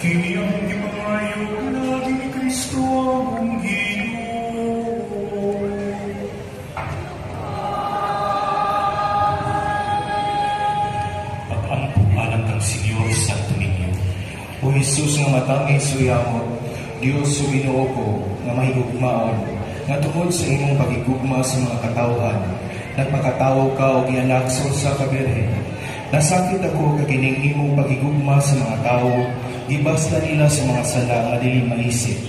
Kini ang ipangayo lagi ni Kristo ang Ginoo. Pag-ampo alam kang Senyor Santo Niño. O Jesus nga matangay suyamot, Diyos o Ginoo ko nga mahigugmaon, nga tungod sa imong pagigugma sa mga katawhan, nagpakatawo ka o gianakso sa kabirhen. Nasakit ako kakining imong pagigugma sa mga tao, gibasta nila sa mga sala nga dili maisip.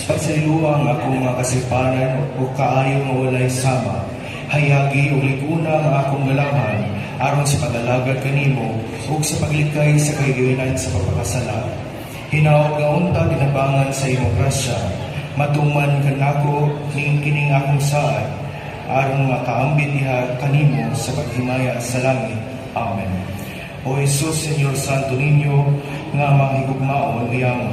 Pagsaliluang ako mga kasipanan o kaayo nga walay sama, hayagi o liguna nga akong galamhan, aron sa pag-alagad kanimo ug sa paglikay sa kayunan sa pagpakasala. Hinaot nga unta tinabangan sa imong grasya, matuman kanako ning kining akong saad, aron makaambit diha kanimo sa paghimaya sa langit. Amen. O Jesus, Senyor Santo Niño, nga mahigugmaon niyamo,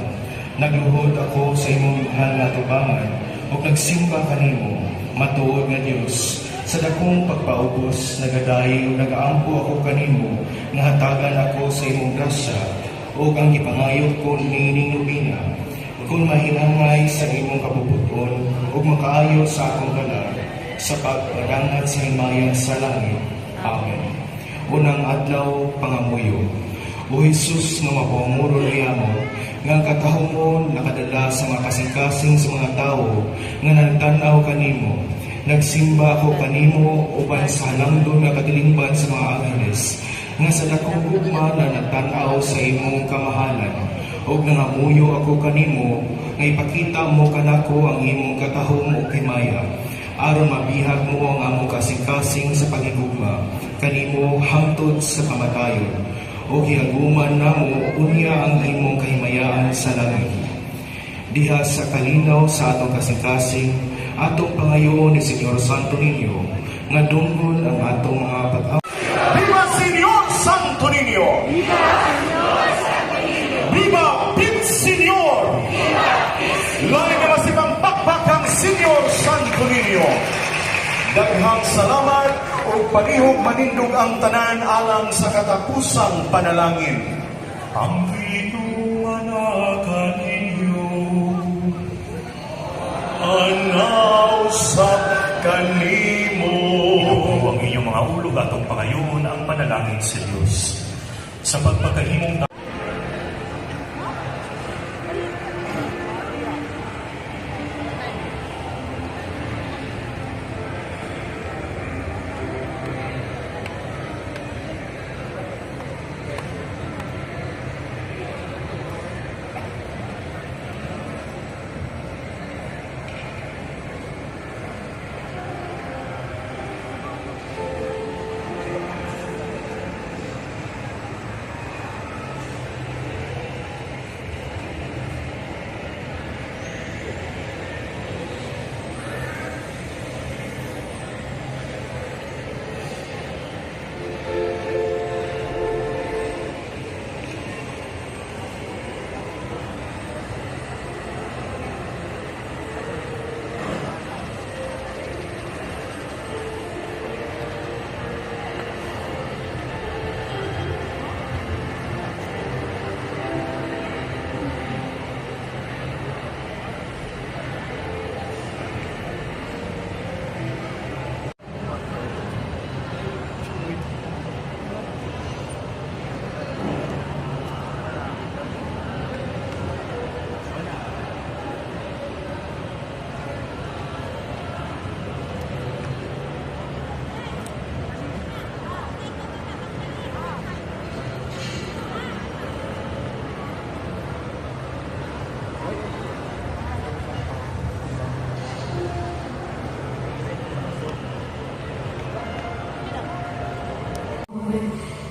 nagluhod ako sa imong mahal nga tubangan ug nagsimba kanimo, matuod nga Dios. Sa dakong pagpaubos, nagadayi o nagaampo ako kanimo, nga hatagan ako sa imong grasya, o ang ipangayot ko nining lubina, kung mahinangay sa imong kabubuton, o makaayo sa akong galar, sa pagpadangat sa himaya sa langit. Amen. Unang adlaw, pangamuyo. O Jesus nga mapamuro niyamo, nga katahumon nakadala sa mga kasing-kasing sa mga tao, nga nagtanaw kanimo, nagsimba ako kanimo uban sa halangdon nga katilingban sa mga angeles, nga sa dakong gugma na nagtanaw sa imong kamahalan, ug nangamuyo ako kanimo, nga ipakita mo kanako ang imong katahom ug himaya, aron mabihag mo ang among kasing-kasing sa pagigugma, kanimo hangtod sa kamatayon, o hiaguman namo unya ang imong kahimayaan sa langit. Diha sa kalinaw sa atong kasing-kasing, atong pangayoon ni Senyor Santo Niño, nga dunggon ang atong mga pag-aw. Viva Senyor Santo Niño! Viva Senyor Santo Niño! Viva Pit Senyor! Viva Pit Senyor! Lain na masibang pakpakang Senyor Santo Niño! Daghang salamat o panihog manindog ang tanan alang sa katapusang panalangin. Ang pinunganak kaninyo, anausap kanimo. Inupo ang inyong mga ulog atong pangayoon ang panalangin sa Diyos. Sa pagpagkahimong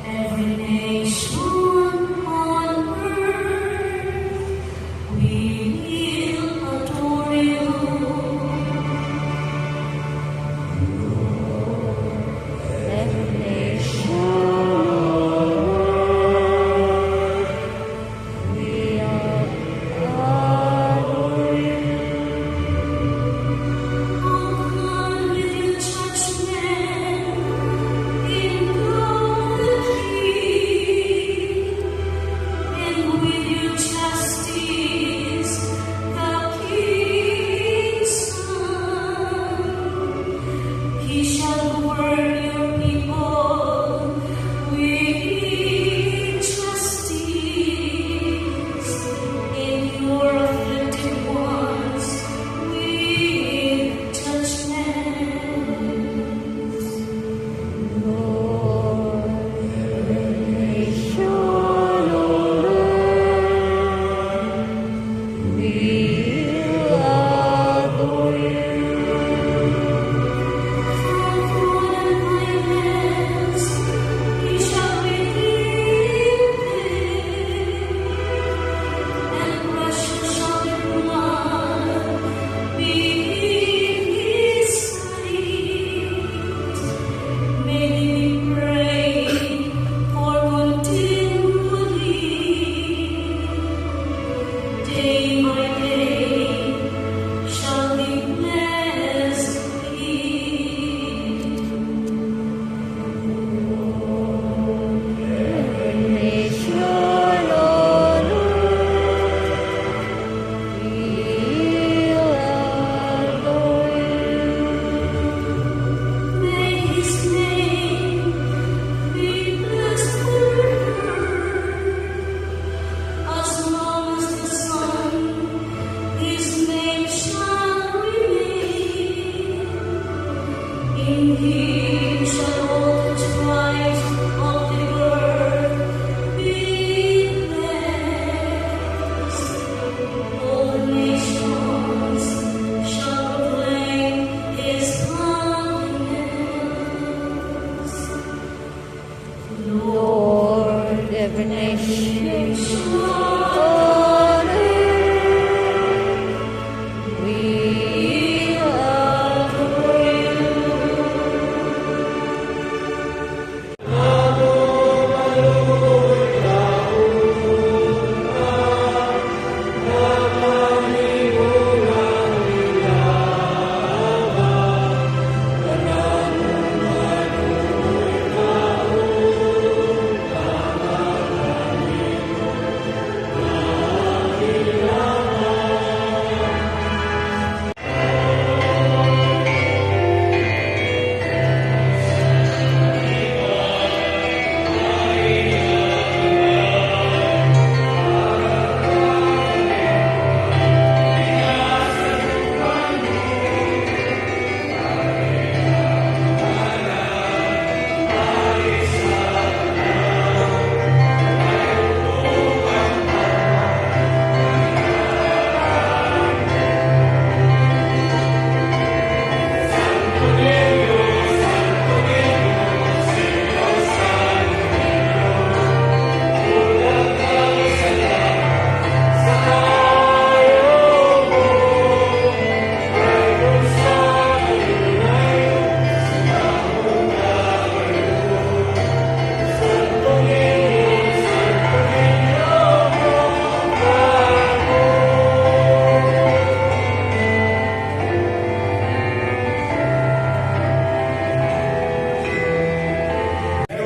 every nation on earth will adore you. Every nation will adore you. Oh, come with your judgment in God.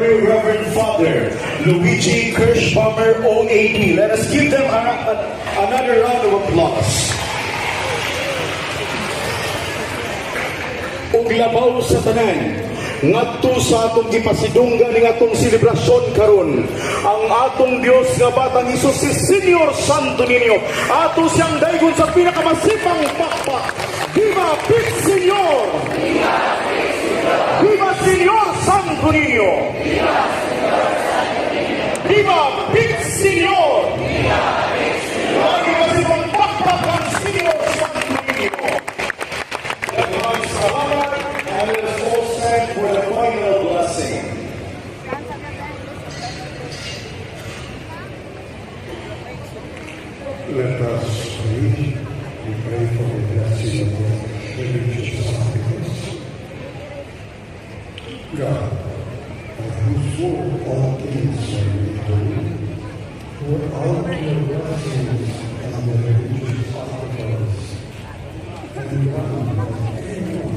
Very Reverend Father Luigi Kirschbaumer, OAD. Let us give them another round of applause. Ug labaw sa tanan, ngadto sa atong gipasidunggan ning atong selebrasyon karon, ang atong Dios nga batang Hesus si Senior Santo Niño, ato siyang daygon sa pinakamasipang pakpak. Viva Big Senior! Viva Senior Santo Niño! Viva Big Senior! Lagi masipang pakpak ang Senior Santo Niño. Daghang salamat, and let us all stand for the final blessing. Let us read and pray for the blessing of the religious sacrifice. God, of whose soul all things are made holy, pour out your blessings on the religious sacrifice and grant that anyone